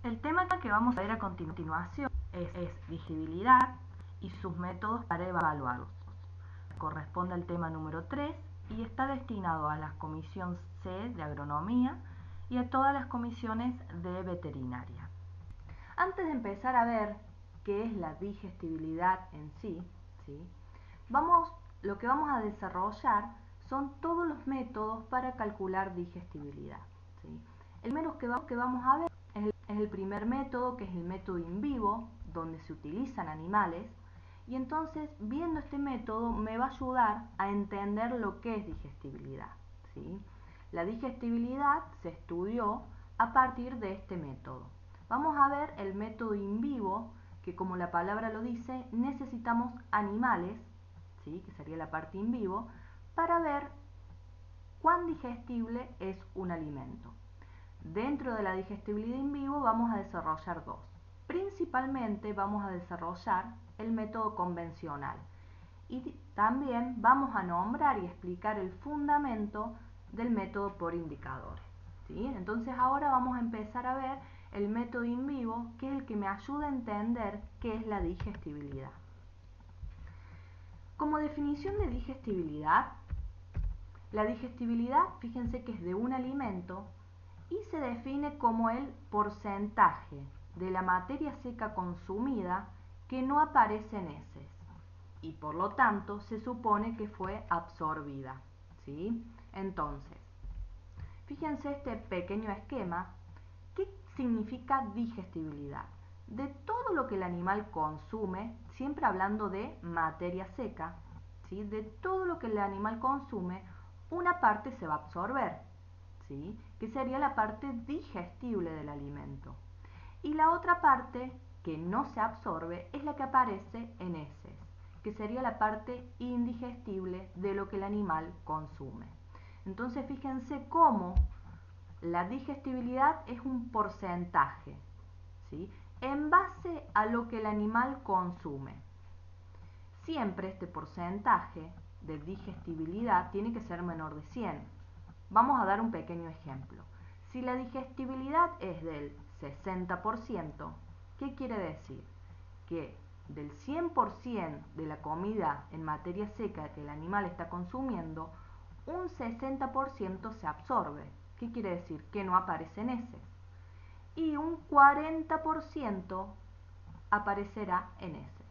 El tema que vamos a ver a continuación es digestibilidad y sus métodos para evaluarlos. Corresponde al tema número 3 y está destinado a la comisión C de agronomía y a todas las comisiones de veterinaria. Antes de empezar a ver qué es la digestibilidad en sí, lo que vamos a desarrollar son todos los métodos para calcular digestibilidad. El método que vamos a ver es el primer método, que es el método in vivo, donde se utilizan animales, y entonces viendo este método me va a ayudar a entender lo que es digestibilidad. La digestibilidad se estudió a partir de este método. Vamos a ver el método in vivo, que como la palabra lo dice, necesitamos animales, que sería la parte in vivo, para ver cuán digestible es un alimento. Dentro de la digestibilidad in vivo vamos a desarrollar dos. Principalmente vamos a desarrollar el método convencional y también vamos a nombrar y explicar el fundamento del método por indicadores. Entonces ahora vamos a empezar a ver el método in vivo, que es el que me ayuda a entender qué es la digestibilidad. Como definición de digestibilidad, la digestibilidad, fíjense que es de un alimento y se define como el porcentaje de la materia seca consumida que no aparece en heces y por lo tanto se supone que fue absorbida. Entonces, fíjense este pequeño esquema. ¿Qué significa digestibilidad? De todo lo que el animal consume, siempre hablando de materia seca, de todo lo que el animal consume, una parte se va a absorber, que sería la parte digestible del alimento. Y la otra parte que no se absorbe es la que aparece en heces, que sería la parte indigestible de lo que el animal consume. Entonces fíjense cómo la digestibilidad es un porcentaje, en base a lo que el animal consume. Siempre este porcentaje de digestibilidad tiene que ser menor de 100. Vamos a dar un pequeño ejemplo. Si la digestibilidad es del 60%, ¿qué quiere decir? Que del 100% de la comida en materia seca que el animal está consumiendo, un 60% se absorbe. ¿Qué quiere decir? Que no aparece en heces. Y un 40% aparecerá en heces.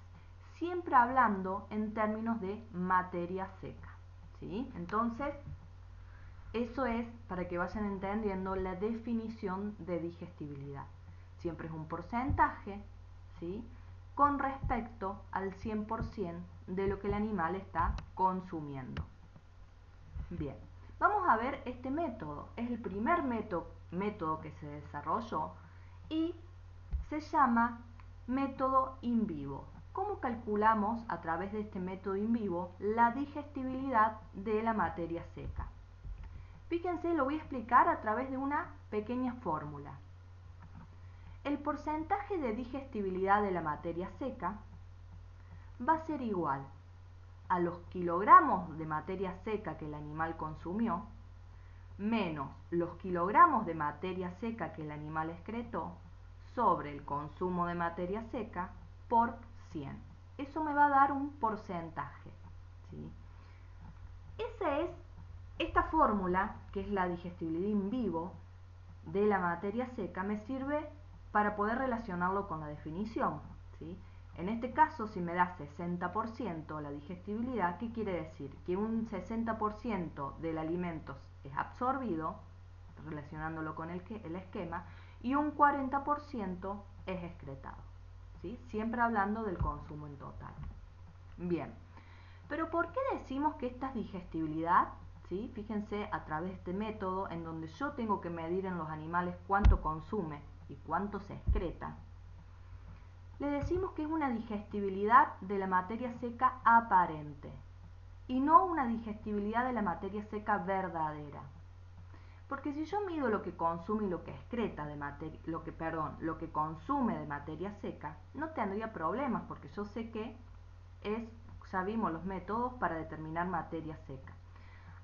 Siempre hablando en términos de materia seca. Entonces, eso es para que vayan entendiendo la definición de digestibilidad. Siempre es un porcentaje, con respecto al 100% de lo que el animal está consumiendo. Bien, vamos a ver este método. Es el primer método que se desarrolló y se llama método in vivo. ¿Cómo calculamos a través de este método in vivo la digestibilidad de la materia seca? Fíjense, lo voy a explicar a través de una pequeña fórmula. El porcentaje de digestibilidad de la materia seca va a ser igual a los kilogramos de materia seca que el animal consumió, menos los kilogramos de materia seca que el animal excretó, sobre el consumo de materia seca por 100. Eso me va a dar un porcentaje. Esta fórmula, que es la digestibilidad in vivo de la materia seca, me sirve para poder relacionarlo con la definición. En este caso, si me da 60% la digestibilidad, ¿qué quiere decir? Que un 60% del alimento es absorbido, relacionándolo con el esquema, y un 40% es excretado. Siempre hablando del consumo en total. Bien, pero ¿por qué decimos que esta es digestibilidad? Fíjense, a través de este método, en donde yo tengo que medir en los animales cuánto consume y cuánto se excreta, le decimos que es una digestibilidad de la materia seca aparente y no una digestibilidad de la materia seca verdadera. Porque si yo mido lo que consume y lo que excreta lo que consume de materia seca, no tendría problemas porque yo sé que ya vimos los métodos para determinar materia seca.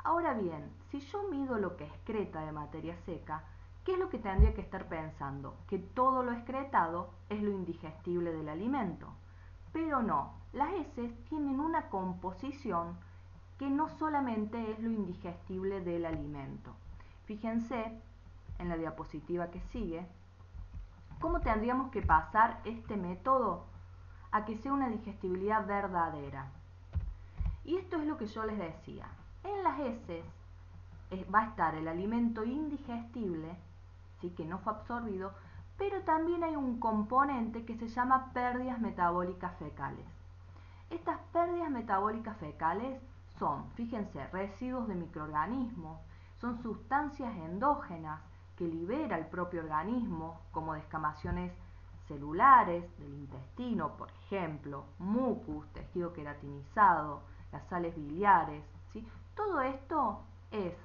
Ahora bien, si yo mido lo que excreta de materia seca, ¿Qué es lo que tendría que estar pensando? Que todo lo excretado es lo indigestible del alimento. Pero no, las heces tienen una composición que no solamente es lo indigestible del alimento. Fíjense en la diapositiva que sigue, cómo tendríamos que pasar este método a que sea una digestibilidad verdadera. Y esto es lo que yo les decía. En las heces va a estar el alimento indigestible, ¿sí? Que no fue absorbido, pero también hay un componente que se llama pérdidas metabólicas fecales. Estas pérdidas metabólicas fecales son, fíjense, residuos de microorganismos, son sustancias endógenas que libera el propio organismo, como descamaciones celulares del intestino, por ejemplo, mucus, tejido queratinizado, las sales biliares, ¿sí? Todo esto es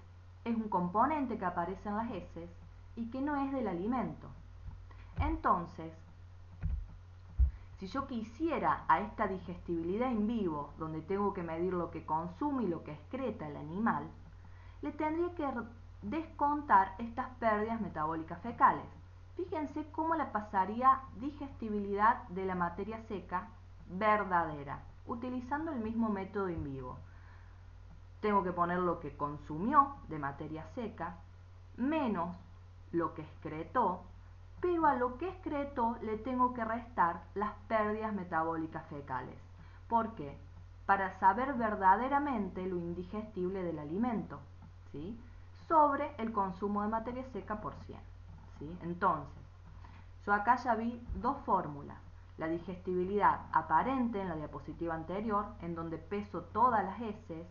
un componente que aparece en las heces y que no es del alimento. Entonces, si yo quisiera a esta digestibilidad in vivo, donde tengo que medir lo que consume y lo que excreta el animal, le tendría que descontar estas pérdidas metabólicas fecales. Fíjense cómo le pasaría digestibilidad de la materia seca verdadera, utilizando el mismo método in vivo. Tengo que poner lo que consumió de materia seca, menos lo que excretó, pero a lo que excretó le tengo que restar las pérdidas metabólicas fecales. ¿Por qué? Para saber verdaderamente lo indigestible del alimento, ¿sí? Sobre el consumo de materia seca por 100. ¿Sí? Entonces, yo acá ya vi dos fórmulas. La digestibilidad aparente en la diapositiva anterior, en donde peso todas las heces,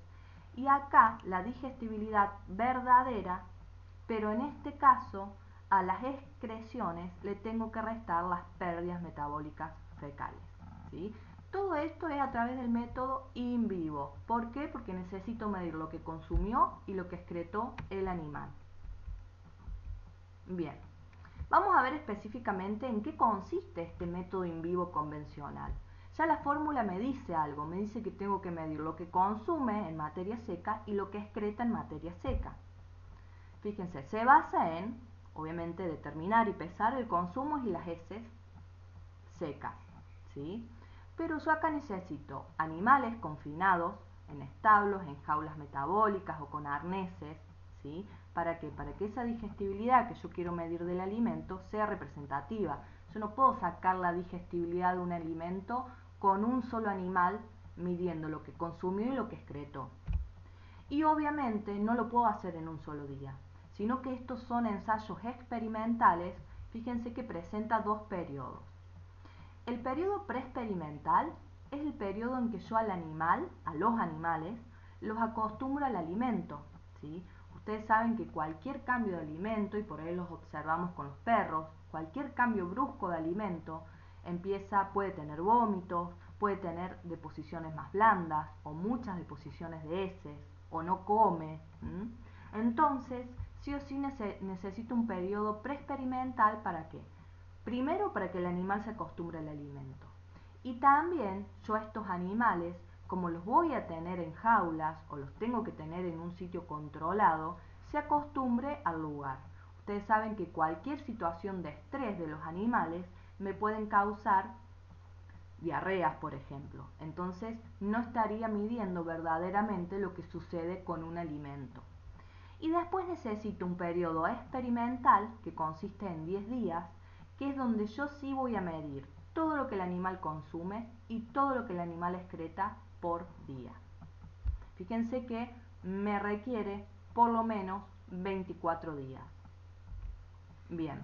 y acá la digestibilidad verdadera, pero en este caso a las excreciones le tengo que restar las pérdidas metabólicas fecales, ¿sí? Todo esto es a través del método in vivo. ¿Por qué? Porque necesito medir lo que consumió y lo que excretó el animal. Bien, vamos a ver específicamente en qué consiste este método in vivo convencional. Ya la fórmula me dice algo, me dice que tengo que medir lo que consume en materia seca y lo que excreta en materia seca. Fíjense, se basa en, obviamente, determinar y pesar el consumo y las heces secas, ¿sí? Pero yo acá necesito animales confinados en establos, en jaulas metabólicas o con arneses, ¿sí? ¿Para qué? Para que esa digestibilidad que yo quiero medir del alimento sea representativa. Yo no puedo sacar la digestibilidad de un alimento con un solo animal midiendo lo que consumió y lo que excretó. Y obviamente no lo puedo hacer en un solo día, sino que estos son ensayos experimentales. Fíjense que presenta dos periodos. El periodo preexperimental es el periodo en que yo al animal, a los animales, los acostumbro al alimento, ¿sí? Ustedes saben que cualquier cambio de alimento, y por ahí los observamos con los perros, cualquier cambio brusco de alimento puede tener vómitos, puede tener deposiciones más blandas o muchas deposiciones de heces, o no come. Entonces, sí o sí necesito un periodo preexperimental. ¿Para qué? Primero, para que el animal se acostumbre al alimento. Y también yo a estos animales, como los voy a tener en jaulas o los tengo que tener en un sitio controlado, se acostumbre al lugar. Ustedes saben que cualquier situación de estrés de los animales me pueden causar diarreas, por ejemplo. Entonces no estaría midiendo verdaderamente lo que sucede con un alimento. Y después necesito un periodo experimental que consiste en 10 días, que es donde yo sí voy a medir todo lo que el animal consume y todo lo que el animal excreta por día. Fíjense que me requiere por lo menos 24 días. Bien,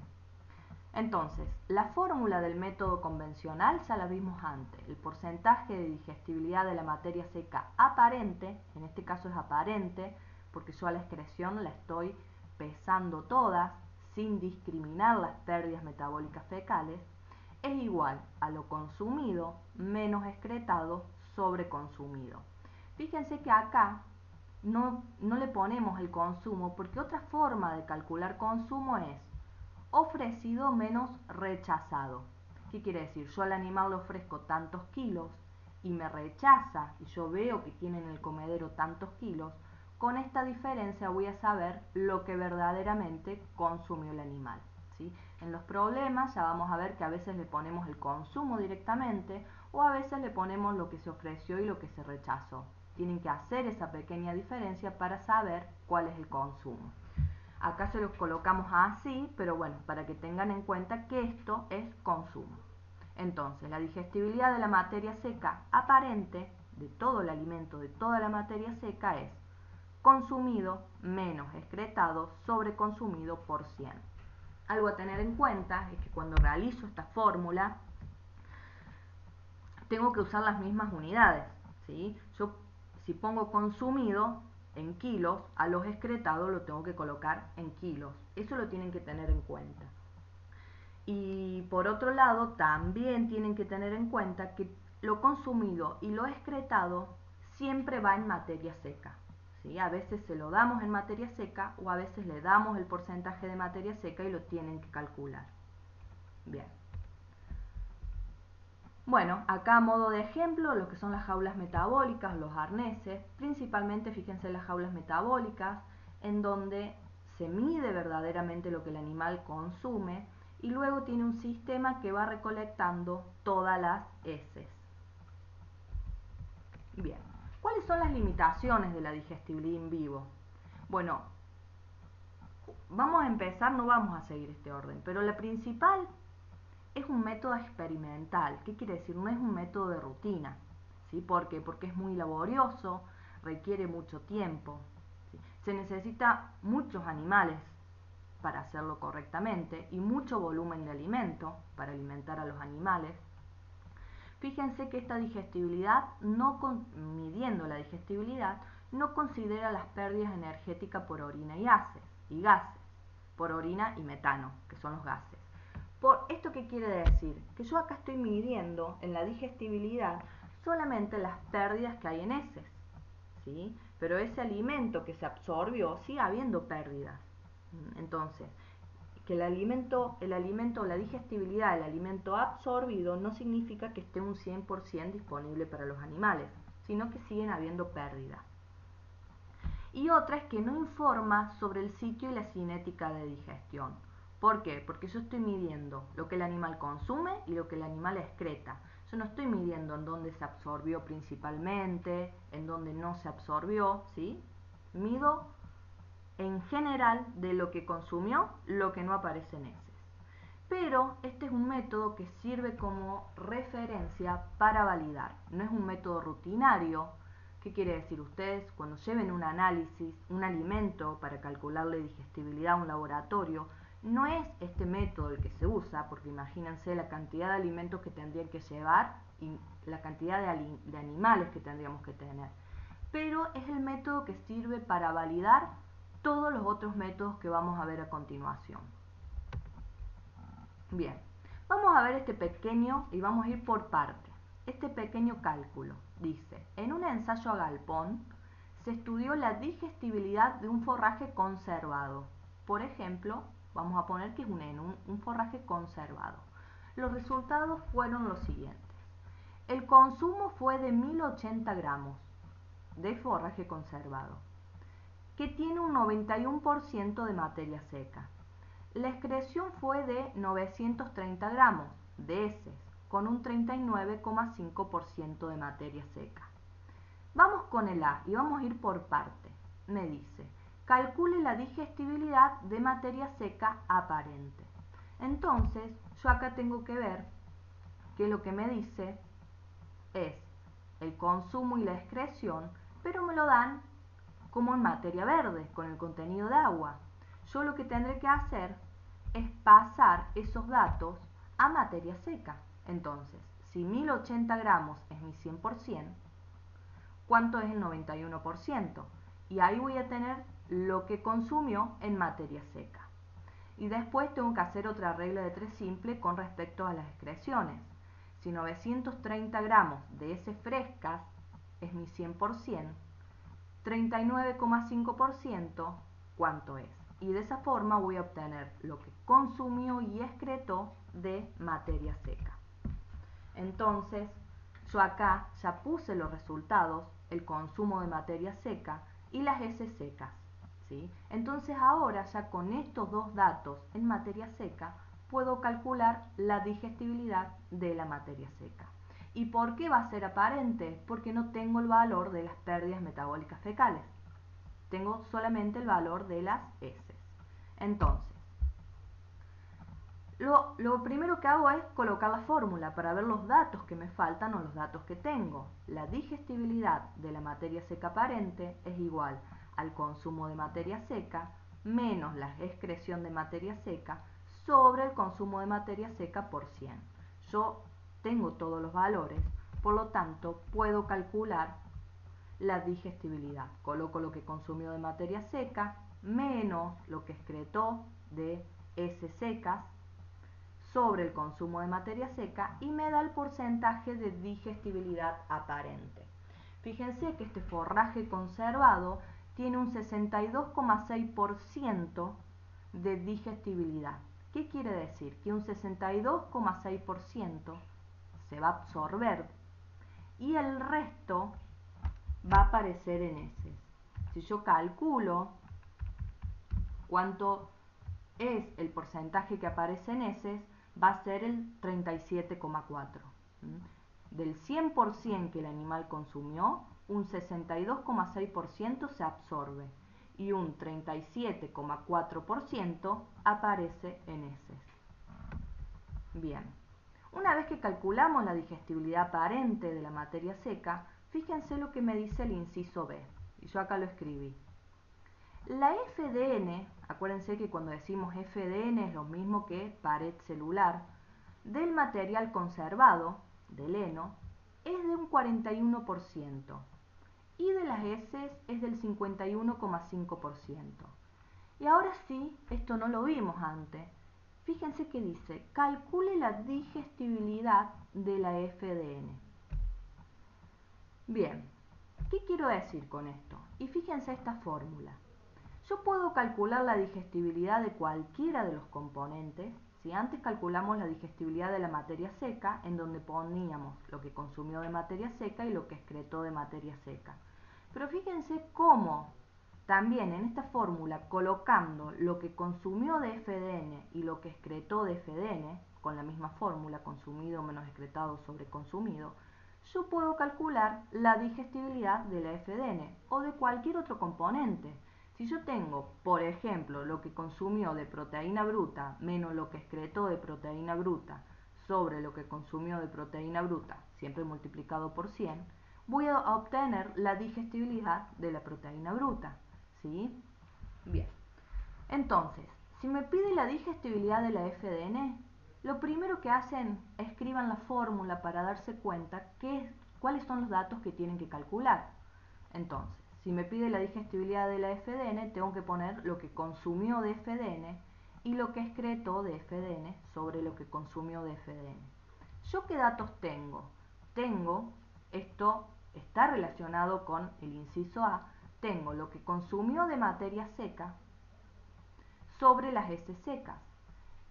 entonces, la fórmula del método convencional ya la vimos antes. El porcentaje de digestibilidad de la materia seca aparente, en este caso es aparente, porque yo a la excreción la estoy pesando todas, sin discriminar las pérdidas metabólicas fecales, es igual a lo consumido menos excretado sobre consumido. Fíjense que acá no le ponemos el consumo, porque otra forma de calcular consumo es ofrecido menos rechazado. ¿Qué quiere decir? Yo al animal le ofrezco tantos kilos y me rechaza, y yo veo que tiene en el comedero tantos kilos. con esta diferencia voy a saber lo que verdaderamente consumió el animal, ¿sí? En los problemas ya vamos a ver que a veces le ponemos el consumo directamente o a veces le ponemos lo que se ofreció y lo que se rechazó. Tienen que hacer esa pequeña diferencia para saber cuál es el consumo. Acá se los colocamos así, pero bueno, para que tengan en cuenta que esto es consumo. Entonces, la digestibilidad de la materia seca aparente de todo el alimento, de toda la materia seca, es consumido menos excretado sobre consumido por 100. Algo a tener en cuenta es que cuando realizo esta fórmula tengo que usar las mismas unidades, ¿sí? Yo, si pongo consumido en kilos, a los excretados lo tengo que colocar en kilos. Eso lo tienen que tener en cuenta. Y por otro lado, también tienen que tener en cuenta que lo consumido y lo excretado siempre va en materia seca, ¿sí? A veces se lo damos en materia seca o a veces le damos el porcentaje de materia seca y lo tienen que calcular. Bien. Bueno, acá a modo de ejemplo, lo que son las jaulas metabólicas, los arneses, principalmente fíjense en las jaulas metabólicas, en donde se mide verdaderamente lo que el animal consume y luego tiene un sistema que va recolectando todas las heces. Bien, ¿cuáles son las limitaciones de la digestibilidad in vivo? Bueno, vamos a empezar, no vamos a seguir este orden, pero la principal es un método experimental. ¿Qué quiere decir? No es un método de rutina, ¿sí? ¿Por qué? Porque es muy laborioso, requiere mucho tiempo, ¿sí? Se necesita muchos animales para hacerlo correctamente y mucho volumen de alimento para alimentar a los animales. Fíjense que esta digestibilidad, midiendo la digestibilidad, no considera las pérdidas energéticas por orina y gases, por orina y metano, que son los gases. ¿Esto qué quiere decir? Que yo acá estoy midiendo en la digestibilidad solamente las pérdidas que hay en heces, ¿sí? Pero ese alimento que se absorbió sigue habiendo pérdidas. Entonces, que la digestibilidad del alimento absorbido no significa que esté un 100% disponible para los animales, sino que siguen habiendo pérdidas. Y otra es que no informa sobre el sitio y la cinética de digestión. ¿Por qué? Porque yo estoy midiendo lo que el animal consume y lo que el animal excreta. Yo no estoy midiendo en dónde se absorbió principalmente, en dónde no se absorbió, ¿sí? Mido en general de lo que consumió, lo que no aparece en heces. Pero este es un método que sirve como referencia para validar. No es un método rutinario. ¿Qué quiere decir? Ustedes cuando lleven un análisis, un alimento para calcularle digestibilidad a un laboratorio, no es este método el que se usa, porque imagínense la cantidad de alimentos que tendrían que llevar y la cantidad de animales que tendríamos que tener. Pero es el método que sirve para validar todos los otros métodos que vamos a ver a continuación. Bien, vamos a ver este pequeño y vamos a ir por parte. Este pequeño cálculo dice, en un ensayo a galpón se estudió la digestibilidad de un forraje conservado. Por ejemplo, vamos a poner que es un forraje conservado. Los resultados fueron los siguientes. El consumo fue de 1080 gramos de forraje conservado, que tiene un 91% de materia seca. La excreción fue de 930 gramos de heces, con un 39,5% de materia seca. Vamos con el A y vamos a ir por parte. Me dice, calcule la digestibilidad de materia seca aparente. Entonces, yo acá tengo que ver que lo que me dice es el consumo y la excreción, pero me lo dan como en materia verde, con el contenido de agua. Yo lo que tendré que hacer es pasar esos datos a materia seca. Entonces, si 1080 gramos es mi 100%, ¿cuánto es el 91%? Y ahí voy a tener lo que consumió en materia seca. Y después tengo que hacer otra regla de 3 simple con respecto a las excreciones. Si 930 gramos de heces frescas es mi 100%, 39,5%, ¿cuánto es? Y de esa forma voy a obtener lo que consumió y excretó de materia seca. Entonces, yo acá ya puse los resultados, el consumo de materia seca y las heces secas, ¿sí? Entonces ahora ya con estos dos datos en materia seca puedo calcular la digestibilidad de la materia seca. ¿Y por qué va a ser aparente? Porque no tengo el valor de las pérdidas metabólicas fecales. Tengo solamente el valor de las heces. Entonces, lo primero que hago es colocar la fórmula para ver los datos que me faltan o los datos que tengo. La digestibilidad de la materia seca aparente es igual al consumo de materia seca menos la excreción de materia seca sobre el consumo de materia seca por 100. Yo tengo todos los valores, por lo tanto puedo calcular la digestibilidad. Coloco lo que consumió de materia seca menos lo que excretó de heces secas sobre el consumo de materia seca y me da el porcentaje de digestibilidad aparente. Fíjense que este forraje conservado tiene un 62,6% de digestibilidad. ¿Qué quiere decir? Que un 62,6% se va a absorber y el resto va a aparecer en heces. Si yo calculo cuánto es el porcentaje que aparece en heces, va a ser el 37,4%. Del 100% que el animal consumió, un 62,6% se absorbe y un 37,4% aparece en heces. Bien, una vez que calculamos la digestibilidad aparente de la materia seca, fíjense lo que me dice el inciso B, y yo acá lo escribí. La FDN, acuérdense que cuando decimos FDN es lo mismo que pared celular, del material conservado, del heno, es de un 41% y de las heces es del 51,5%. Y ahora sí, esto no lo vimos antes. Fíjense que dice, calcule la digestibilidad de la FDN. Bien, ¿qué quiero decir con esto? Y fíjense esta fórmula. Yo puedo calcular la digestibilidad de cualquiera de los componentes. Si antes calculamos la digestibilidad de la materia seca, en donde poníamos lo que consumió de materia seca y lo que excretó de materia seca. Pero fíjense cómo también en esta fórmula, colocando lo que consumió de FDN y lo que excretó de FDN, con la misma fórmula, consumido menos excretado sobre consumido, yo puedo calcular la digestibilidad de la FDN o de cualquier otro componente. Si yo tengo, por ejemplo, lo que consumió de proteína bruta menos lo que excretó de proteína bruta sobre lo que consumió de proteína bruta, siempre multiplicado por 100, voy a obtener la digestibilidad de la proteína bruta, ¿sí? Bien. Entonces, si me pide la digestibilidad de la FDN, lo primero que hacen, escriban la fórmula para darse cuenta cuáles son los datos que tienen que calcular. Entonces, si me pide la digestibilidad de la FDN, tengo que poner lo que consumió de FDN y lo que excretó de FDN sobre lo que consumió de FDN. ¿Yo qué datos tengo? Esto está relacionado con el inciso A, tengo lo que consumió de materia seca sobre las heces secas.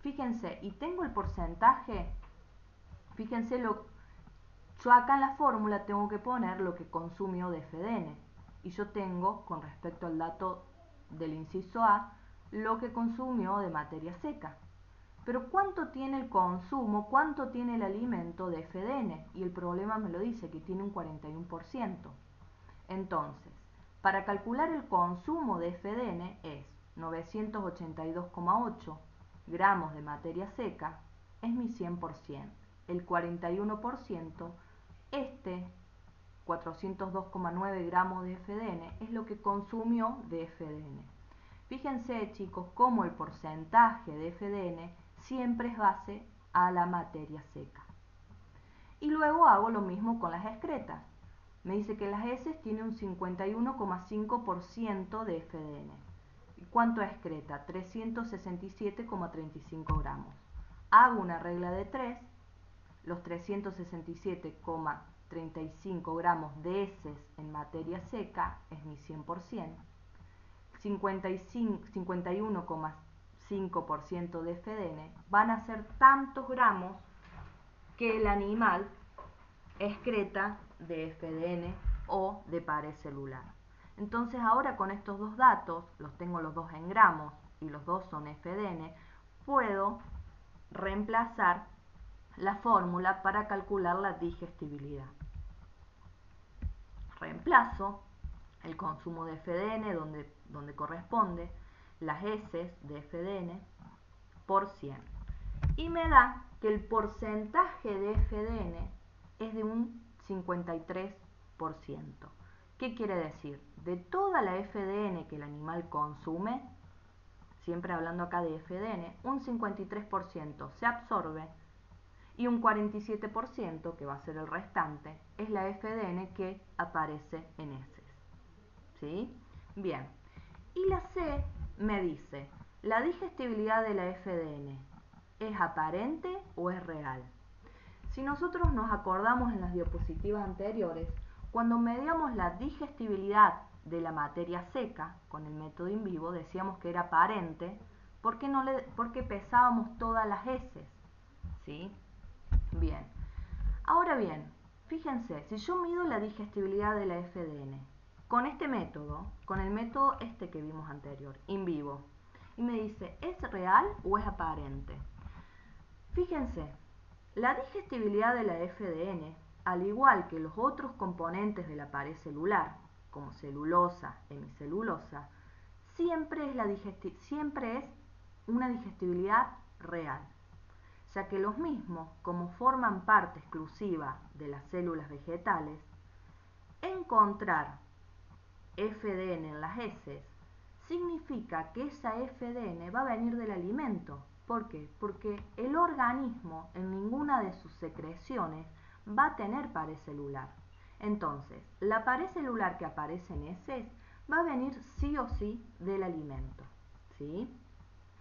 Fíjense, y tengo el porcentaje, fíjense, yo acá en la fórmula tengo que poner lo que consumió de FDN. Y yo tengo, con respecto al dato del inciso A, lo que consumió de materia seca. Pero ¿cuánto tiene el consumo, cuánto tiene el alimento de FDN? Y el problema me lo dice, que tiene un 41%. Entonces, para calcular el consumo de FDN es 982,8 gramos de materia seca, es mi 100%. El 41%, 402,9 gramos de FDN, es lo que consumió de FDN. Fíjense, chicos, cómo el porcentaje de FDN siempre es base a la materia seca. Y luego hago lo mismo con las excretas. Me dice que las heces tienen un 51,5% de FDN. ¿Y cuánto excreta? 367,35 gramos. Hago una regla de 3. Los 367,35 gramos de heces en materia seca es mi 100%. 51,5% de FDN van a ser tantos gramos que el animal excreta de FDN o de pared celular. Entonces ahora con estos dos datos, los tengo los dos en gramos y los dos son FDN, puedo reemplazar la fórmula para calcular la digestibilidad. Reemplazo el consumo de FDN donde corresponde, las heces de FDN por 100. Y me da que el porcentaje de FDN es de un 53%. ¿Qué quiere decir? De toda la FDN que el animal consume, siempre hablando acá de FDN, un 53% se absorbe y un 47%, que va a ser el restante, es la FDN que aparece en heces. ¿Sí? Bien. Y la C me dice, ¿la digestibilidad de la FDN es aparente o es real? Si nosotros nos acordamos en las diapositivas anteriores, cuando medíamos la digestibilidad de la materia seca con el método in vivo, decíamos que era aparente porque pesábamos todas las heces. ¿Sí? Bien. Ahora bien, fíjense, si yo mido la digestibilidad de la FDN con este método, con el método que vimos anterior, in vivo, y me dice, ¿es real o es aparente? Fíjense, la digestibilidad de la FDN, al igual que los otros componentes de la pared celular, como celulosa, hemicelulosa, siempre es una digestibilidad real, ya que los mismos, como forman parte exclusiva de las células vegetales, encontrar FDN en las heces significa que esa FDN va a venir del alimento. ¿Por qué? Porque el organismo en ninguna de sus secreciones va a tener pared celular. Entonces, la pared celular que aparece en heces va a venir sí o sí del alimento. ¿Sí?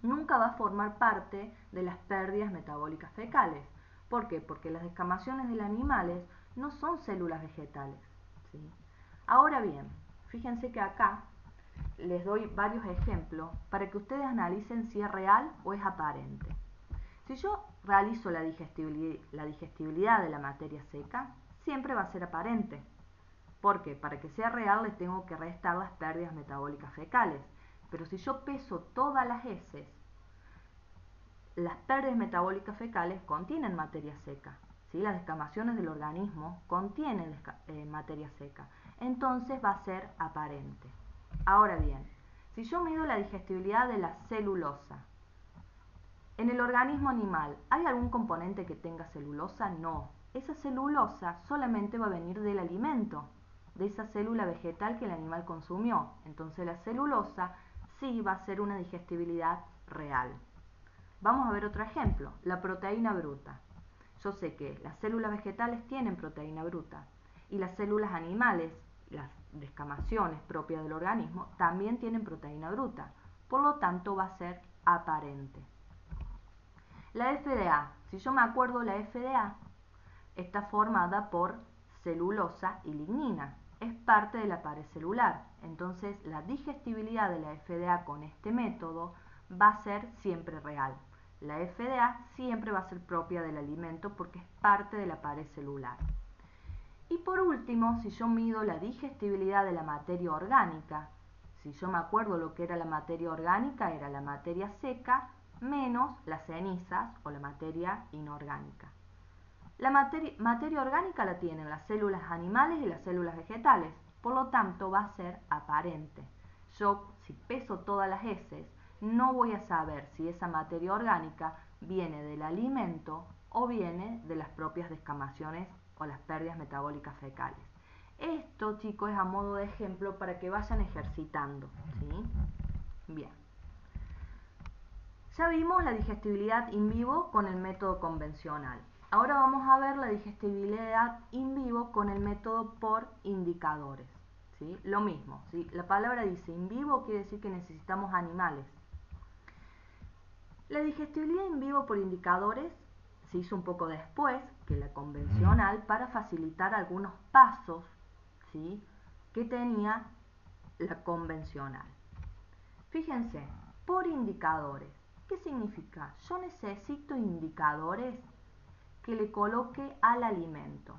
Nunca va a formar parte de las pérdidas metabólicas fecales. ¿Por qué? Porque las descamaciones de los animales no son células vegetales. ¿Sí? Ahora bien, fíjense que acá les doy varios ejemplos para que ustedes analicen si es real o es aparente. Si yo realizo la digestibilidad de la materia seca, siempre va a ser aparente. ¿Por qué? Para que sea real les tengo que restar las pérdidas metabólicas fecales. Pero si yo peso todas las heces, las pérdidas metabólicas fecales contienen materia seca. ¿Sí? Las descamaciones del organismo contienen materia seca. Entonces va a ser aparente. Ahora bien, si yo mido la digestibilidad de la celulosa, ¿en el organismo animal hay algún componente que tenga celulosa? No. Esa celulosa solamente va a venir del alimento, de esa célula vegetal que el animal consumió. Entonces la celulosa sí va a ser una digestibilidad real. Vamos a ver otro ejemplo, la proteína bruta. Yo sé que las células vegetales tienen proteína bruta y las células animales, las descamaciones propias del organismo, también tienen proteína bruta. Por lo tanto, va a ser aparente. La FDA, si yo me acuerdo, la FDA está formada por celulosa y lignina. Es parte de la pared celular. Entonces, la digestibilidad de la FDA con este método va a ser siempre real. La FDA siempre va a ser propia del alimento porque es parte de la pared celular. Y por último, si yo mido la digestibilidad de la materia orgánica, si yo me acuerdo lo que era la materia orgánica, era la materia seca menos las cenizas o la materia inorgánica. La materia orgánica la tienen las células animales y las células vegetales, por lo tanto va a ser aparente. Yo, si peso todas las heces, no voy a saber si esa materia orgánica viene del alimento o viene de las propias descamaciones o las pérdidas metabólicas fecales. Esto, chicos, es a modo de ejemplo para que vayan ejercitando. ¿Sí? Bien. Ya vimos la digestibilidad in vivo con el método convencional. Ahora vamos a ver la digestibilidad in vivo con el método por indicadores. ¿Sí? Lo mismo, ¿sí? La palabra dice in vivo, quiere decir que necesitamos animales. La digestibilidad in vivo por indicadores se hizo un poco después que la convencional para facilitar algunos pasos, ¿sí?, que tenía la convencional. Fíjense, por indicadores. ¿Qué significa? Yo necesito indicadores que le coloque al alimento.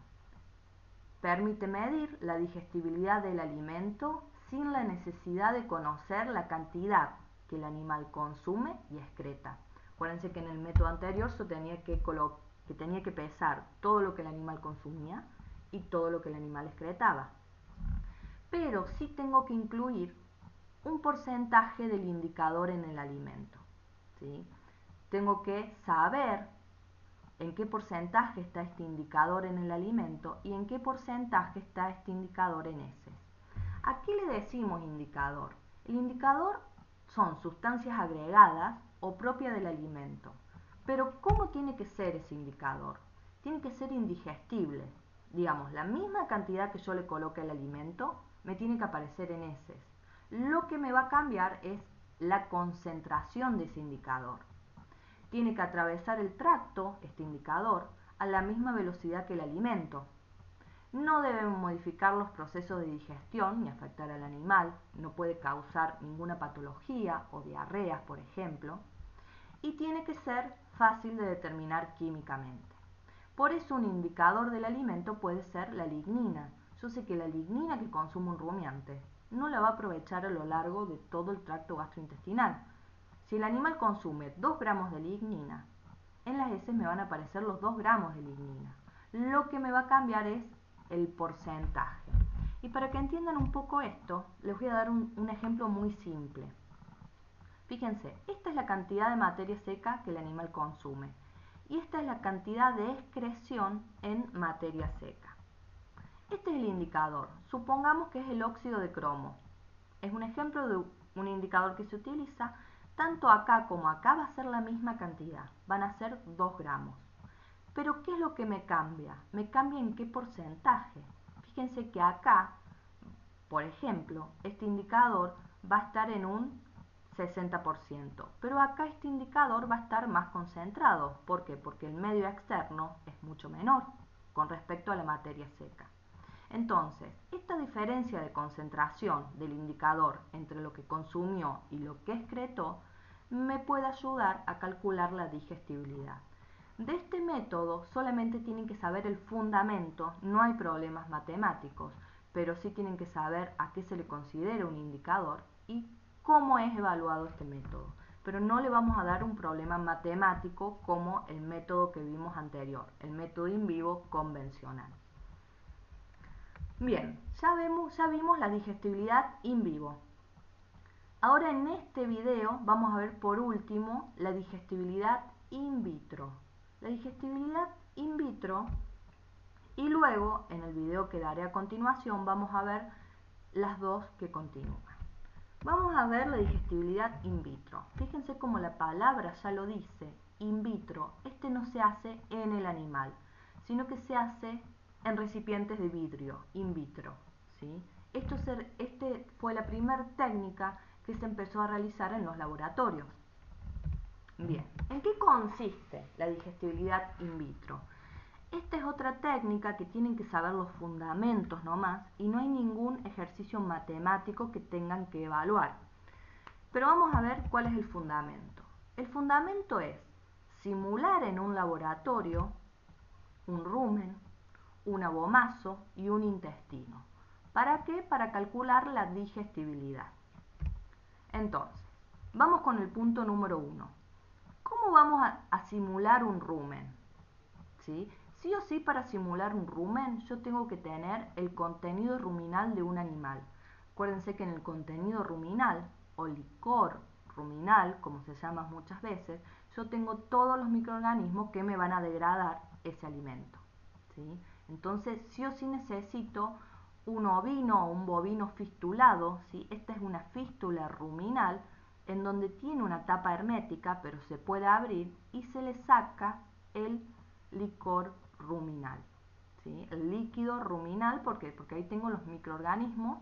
Permite medir la digestibilidad del alimento sin la necesidad de conocer la cantidad que el animal consume y excreta. Acuérdense que en el método anterior yo tenía que pesar todo lo que el animal consumía y todo lo que el animal excretaba. Pero sí tengo que incluir un porcentaje del indicador en el alimento, ¿sí? Tengo que saber en qué porcentaje está este indicador en el alimento y en qué porcentaje está este indicador en heces. ¿A qué le decimos indicador? El indicador son sustancias agregadas o propias del alimento. Pero ¿cómo tiene que ser ese indicador? Tiene que ser indigestible. Digamos, la misma cantidad que yo le coloque al alimento me tiene que aparecer en heces. Lo que me va a cambiar es la concentración de ese indicador. Tiene que atravesar el tracto, este indicador, a la misma velocidad que el alimento. No debemos modificar los procesos de digestión ni afectar al animal, no puede causar ninguna patología o diarreas, por ejemplo, y tiene que ser fácil de determinar químicamente. Por eso un indicador del alimento puede ser la lignina. Yo sé que la lignina que consume un rumiante no la va a aprovechar a lo largo de todo el tracto gastrointestinal. Si el animal consume 2 gramos de lignina, en las heces me van a aparecer los 2 gramos de lignina. Lo que me va a cambiar es el porcentaje. Y para que entiendan un poco esto, les voy a dar un ejemplo muy simple. Fíjense, esta es la cantidad de materia seca que el animal consume y esta es la cantidad de excreción en materia seca. Este es el indicador. Supongamos que es el óxido de cromo. Es un ejemplo de un indicador que se utiliza. Tanto acá como acá va a ser la misma cantidad. Van a ser 2 gramos. Pero ¿qué es lo que me cambia? Me cambia en qué porcentaje. Fíjense que acá, por ejemplo, este indicador va a estar en un 60%, pero acá este indicador va a estar más concentrado. ¿Por qué? Porque el medio externo es mucho menor con respecto a la materia seca. Entonces, esta diferencia de concentración del indicador entre lo que consumió y lo que excretó me puede ayudar a calcular la digestibilidad. De este método solamente tienen que saber el fundamento, no hay problemas matemáticos, pero sí tienen que saber a qué se le considera un indicador y cómo es evaluado este método. Pero no le vamos a dar un problema matemático como el método que vimos anterior, el método in vivo convencional. Bien, ya vimos la digestibilidad in vivo. Ahora en este video vamos a ver por último la digestibilidad in vitro. La digestibilidad in vitro y luego en el video que daré a continuación vamos a ver las dos que continúan. Vamos a ver la digestibilidad in vitro. Fíjense como la palabra ya lo dice, in vitro. Este no se hace en el animal, sino que se hace en recipientes de vidrio, in vitro, ¿sí? Este fue la primera técnica que se empezó a realizar en los laboratorios. Bien, ¿en qué consiste la digestibilidad in vitro? Esta es otra técnica que tienen que saber los fundamentos nomás y no hay ningún ejercicio matemático que tengan que evaluar. Pero vamos a ver cuál es el fundamento. El fundamento es simular en un laboratorio un rumen, un abomazo y un intestino. ¿Para qué? Para calcular la digestibilidad. Entonces, vamos con el punto número 1. ¿Cómo vamos a simular un rumen? ¿Sí? Sí o sí, para simular un rumen yo tengo que tener el contenido ruminal de un animal. Acuérdense que en el contenido ruminal o licor ruminal, como se llama muchas veces, yo tengo todos los microorganismos que me van a degradar ese alimento, ¿sí? Entonces sí o sí necesito un ovino o un bovino fistulado, ¿sí? Esta es una fístula ruminal en donde tiene una tapa hermética pero se puede abrir y se le saca el licor ruminal, ¿sí? El líquido ruminal, ¿por qué? Porque ahí tengo los microorganismos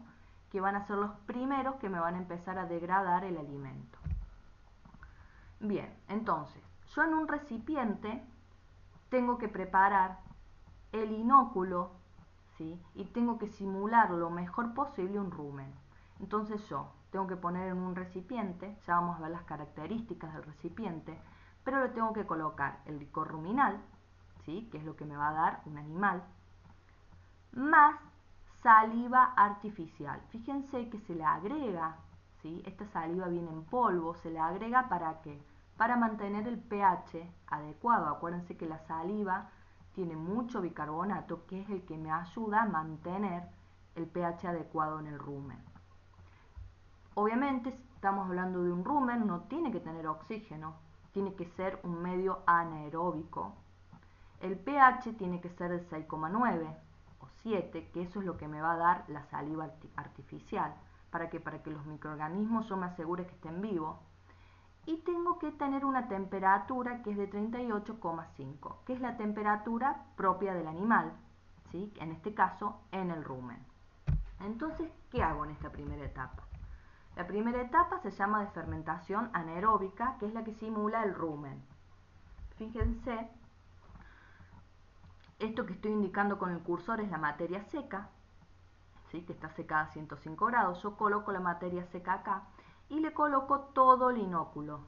que van a ser los primeros que me van a empezar a degradar el alimento. Bien, entonces, yo en un recipiente tengo que preparar el inóculo, ¿sí? Y tengo que simular lo mejor posible un rumen. Entonces yo tengo que poner en un recipiente, ya vamos a ver las características del recipiente, pero le tengo que colocar el licor ruminal, ¿sí? Que es lo que me va a dar un animal, más saliva artificial. Fíjense que se le agrega, ¿sí? Esta saliva viene en polvo, se le agrega ¿para qué? Para mantener el pH adecuado. Acuérdense que la saliva tiene mucho bicarbonato, que es el que me ayuda a mantener el pH adecuado en el rumen. Obviamente, si estamos hablando de un rumen, no tiene que tener oxígeno, tiene que ser un medio anaeróbico. El pH tiene que ser de 6,9 o 7, que eso es lo que me va a dar la saliva artificial. ¿Para qué? Para que los microorganismos yo me asegure que estén vivos. Y tengo que tener una temperatura que es de 38,5, que es la temperatura propia del animal, ¿sí? En este caso, en el rumen. Entonces, ¿qué hago en esta primera etapa? La primera etapa se llama de fermentación anaeróbica, que es la que simula el rumen. Fíjense, esto que estoy indicando con el cursor es la materia seca, ¿sí? Que está secada a 105 grados. Yo coloco la materia seca acá y le coloco todo el inóculo,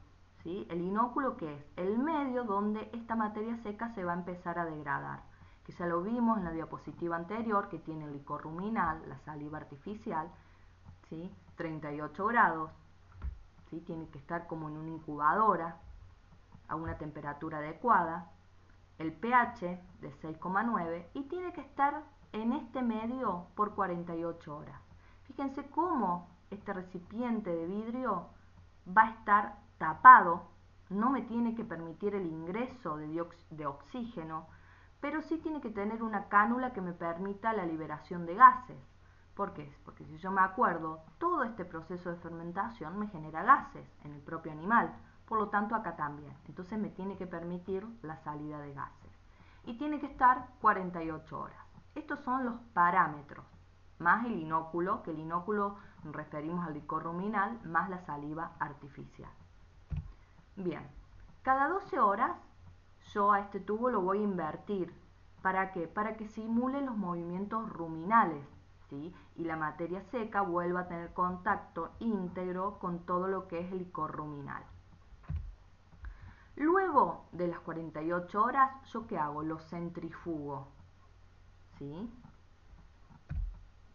¿sí? El inóculo, que es el medio donde esta materia seca se va a empezar a degradar, que ya lo vimos en la diapositiva anterior, que tiene el licor ruminal, la saliva artificial, ¿sí? 38 grados, ¿sí? Tiene que estar como en una incubadora a una temperatura adecuada, el pH de 6,9 y tiene que estar en este medio por 48 horas. Fíjense cómo este recipiente de vidrio va a estar tapado, no me tiene que permitir el ingreso de oxígeno, pero sí tiene que tener una cánula que me permita la liberación de gases. ¿Por qué? Porque si yo me acuerdo, todo este proceso de fermentación me genera gases en el propio animal, por lo tanto acá también. Entonces me tiene que permitir la salida de gases. Y tiene que estar 48 horas. Estos son los parámetros, más el inóculo, que el inóculo nos referimos al licor ruminal, más la saliva artificial. Bien, cada 12 horas yo a este tubo lo voy a invertir. ¿Para qué? Para que simule los movimientos ruminales, ¿sí? Y la materia seca vuelva a tener contacto íntegro con todo lo que es el licor ruminal. Luego de las 48 horas, ¿yo qué hago? Lo centrifugo, ¿sí?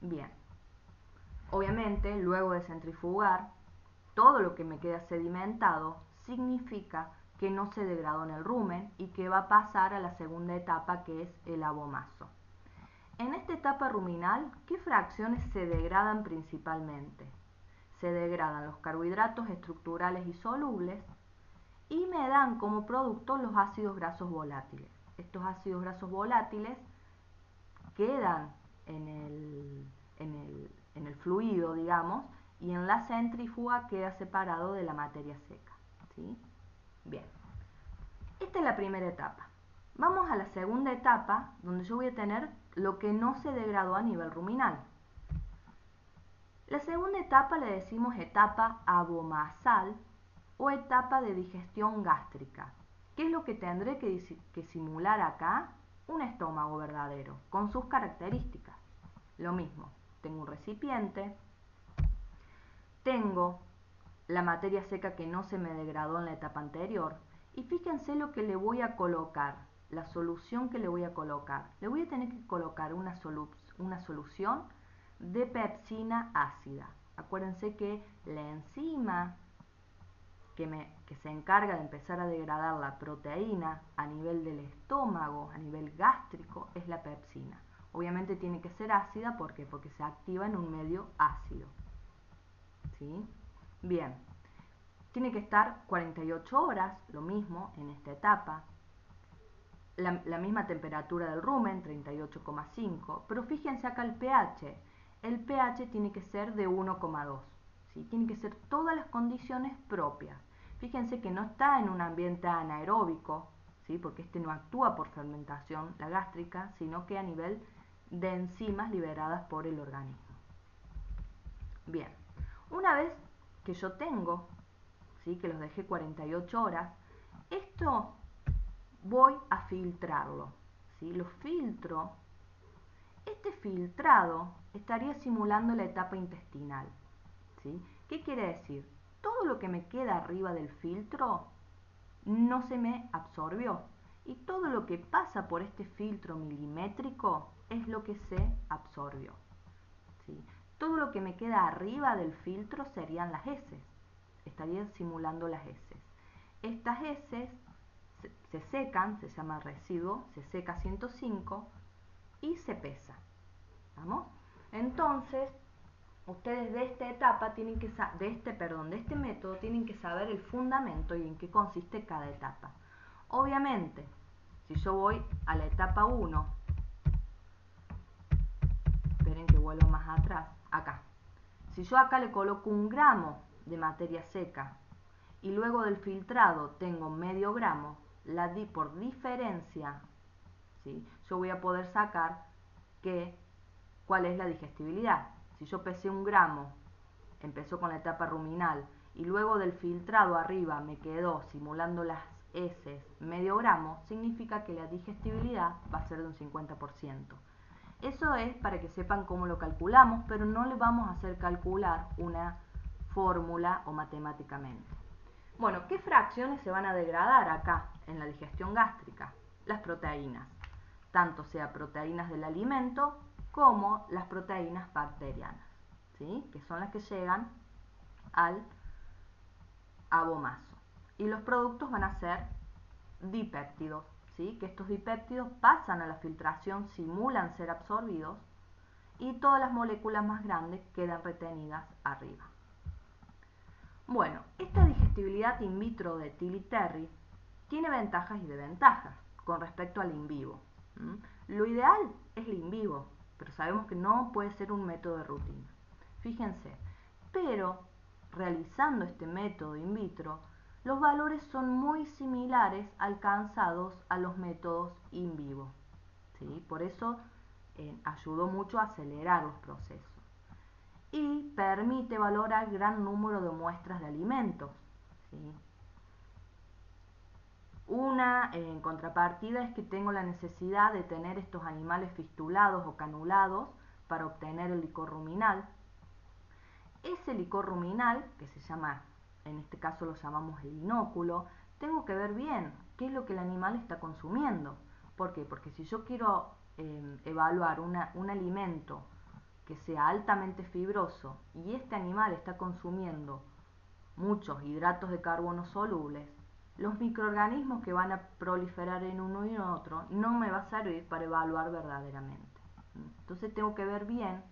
Bien. Obviamente, luego de centrifugar, todo lo que me queda sedimentado significa que no se degradó en el rumen y que va a pasar a la segunda etapa, que es el abomazo. En esta etapa ruminal, ¿qué fracciones se degradan principalmente? Se degradan los carbohidratos estructurales y solubles y me dan como producto los ácidos grasos volátiles. Estos ácidos grasos volátiles quedan en el fluido, digamos, y en la centrífuga queda separado de la materia seca, ¿sí? Bien, esta es la primera etapa. Vamos a la segunda etapa, donde yo voy a tener lo que no se degradó a nivel ruminal. La segunda etapa le decimos etapa abomasal o etapa de digestión gástrica. ¿Qué es lo que tendré que simular acá? Un estómago verdadero, con sus características. Lo mismo, tengo un recipiente, tengo la materia seca que no se me degradó en la etapa anterior, y fíjense lo que le voy a colocar, la solución que le voy a colocar. Le voy a tener que colocar una solución de pepsina ácida. Acuérdense que la enzima que se encarga de empezar a degradar la proteína a nivel del estómago, a nivel gástrico, es la pepsina. Obviamente tiene que ser ácida, ¿por qué? Porque se activa en un medio ácido, ¿sí? Bien, tiene que estar 48 horas, lo mismo en esta etapa. La misma temperatura del rumen, 38,5, pero fíjense acá el pH. El pH tiene que ser de 1,2, ¿sí? Tiene que ser todas las condiciones propias. Fíjense que no está en un ambiente anaeróbico, ¿sí? Porque este no actúa por fermentación, la gástrica, sino que a nivel de enzimas liberadas por el organismo. Bien, una vez que yo tengo, ¿sí? Que los dejé 48 horas, esto voy a filtrarlo, ¿sí? Lo filtro. Este filtrado estaría simulando la etapa intestinal, ¿sí? ¿Qué quiere decir? Todo lo que me queda arriba del filtro no se me absorbió, y todo lo que pasa por este filtro milimétrico es lo que se absorbió. ¿sí? Todo lo que me queda arriba del filtro serían las heces. Estaría simulando las heces. Estas heces se secan, se llama residuo, se seca a 105 y se pesa. ¿Vamos? Entonces, ustedes de esta etapa tienen que de este método tienen que saber el fundamento y en qué consiste cada etapa. Obviamente, si yo voy a la etapa 1, esperen que vuelvo más atrás, acá. Si yo acá le coloco 1 gramo de materia seca y luego del filtrado tengo medio gramo, por diferencia, ¿sí? Yo voy a poder sacar cuál es la digestibilidad. Si yo pesé 1 gramo, empezó con la etapa ruminal, y luego del filtrado arriba me quedó, simulando las heces, medio gramo, significa que la digestibilidad va a ser de un 50%. Eso es para que sepan cómo lo calculamos, pero no le vamos a hacer calcular una fórmula o matemáticamente. Bueno, ¿qué fracciones se van a degradar acá en la digestión gástrica? Las proteínas, tanto sea proteínas del alimento como las proteínas bacterianas, ¿sí? Que son las que llegan al abomaso. Y los productos van a ser dipéptidos, ¿sí? Que estos dipéptidos pasan a la filtración, simulan ser absorbidos y todas las moléculas más grandes quedan retenidas arriba. Bueno, esta digestibilidad in vitro de Tilly Terry tiene ventajas y desventajas con respecto al in vivo. Lo ideal es el in vivo, pero sabemos que no puede ser un método de rutina. Fíjense, pero realizando este método in vitro, los valores son muy similares alcanzados a los métodos in vivo, ¿sí? Por eso ayudó mucho a acelerar los procesos. Y permite valorar gran número de muestras de alimentos, ¿sí? Una contrapartida es que tengo la necesidad de tener estos animales fistulados o canulados para obtener el licor ruminal. Ese licor ruminal, que se llama, en este caso lo llamamos el inóculo, tengo que ver bien qué es lo que el animal está consumiendo. ¿Por qué? Porque si yo quiero evaluar un alimento que sea altamente fibroso y este animal está consumiendo muchos hidratos de carbono solubles, los microorganismos que van a proliferar en uno y en otro no me va a servir para evaluar verdaderamente. Entonces tengo que ver bien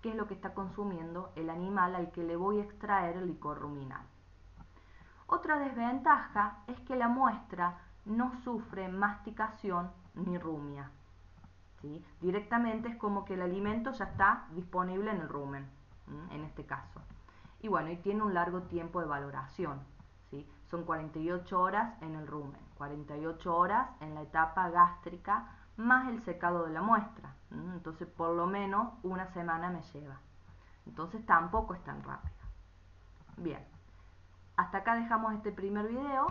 qué es lo que está consumiendo el animal al que le voy a extraer el licor ruminal. Otra desventaja es que la muestra no sufre masticación ni rumia, ¿sí? Directamente es como que el alimento ya está disponible en el rumen, en este caso. Y bueno, y tiene un largo tiempo de valoración, ¿sí? Son 48 horas en el rumen, 48 horas en la etapa gástrica, más el secado de la muestra. Entonces, por lo menos una semana me lleva. Entonces, tampoco es tan rápido. Bien, hasta acá dejamos este primer video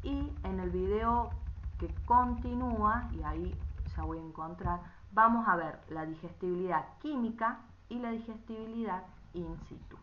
y en el video que continúa, y ahí ya voy a encontrar, vamos a ver la digestibilidad química y la digestibilidad in situ.